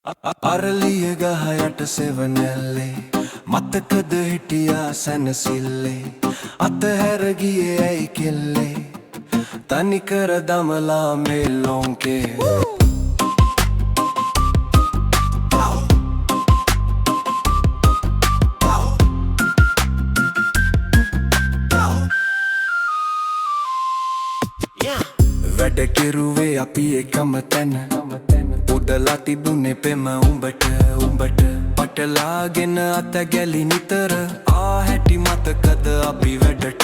අරලිය ගහ යට සෙවනැල්ලේ මතකද හිටියා සැනසිල්ලේ අතහැර ගියේ ඇයි කෙල්ලේ තනිකර දමලා මේ ලෝංකේ වැඩ කෙරුවේ අපි එකම තැන උදලා තිබුණේ පෙම උඹට පටලාගෙන අත ගැලි නිතර ආහැටි මතකද අපි වැඩට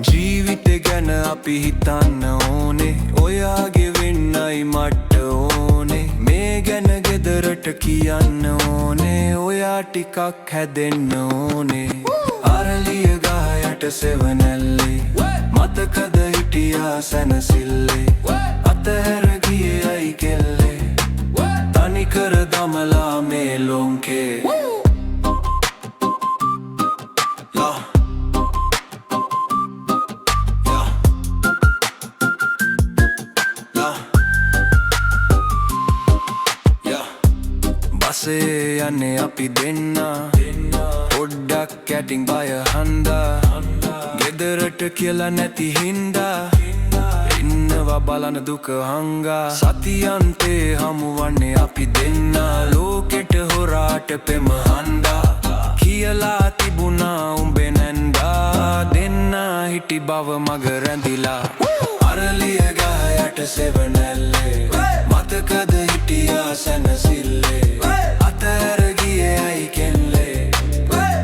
ජීවිතේ ගැන අපි හිතන්න ඕනේ ඔයාගේ වෙන්නයි මට ඕනේ මේ ගැන ගෙදරට කියන්න ඕනේ ඔයා ටිකක් හැදෙන්න ඕනේ අරලිය ගහ යට සෙවනැල්ලේ මතකද හිටියා සැනසිල්ලේ අතහැර ගියේ ඇයි කෙල්ලේ තනිකර දමලා මේ ලෝංකේ බසේ යන්නේ අපි දෙන්න පොඩ්ඩක් කැටින් බය හන්දා ගෙදරට කියලා නැති හින්දා ඉන්නවා බලන දුක හංගා සතියන්තේ හමුවන්නේ අපි දෙන්න ලෝකෙට හොරාට පෙම හන්දා කියලා තිබුණා උඹේ නැන්දා දෙන්න හිටි බව මග රැඳිලා අරලිය ගහ යට සෙවනැල්ලේ මතකද හිටියා සැනසිල්ලේ අතහැර ගියේ ඇයි කෙල්ලේ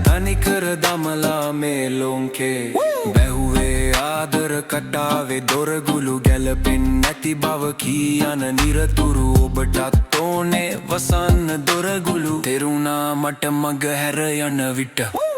තනිකර දමලා මේ ලෝංකේ බැහුවේ ආදර කටාවේ දොරගුළු ගැලපෙන් නැති බව කියන්න නිරතුරු ඔබටත් ඕනේ වසන්න දොරගුළු තෙරුණා මට මග හැර යන විට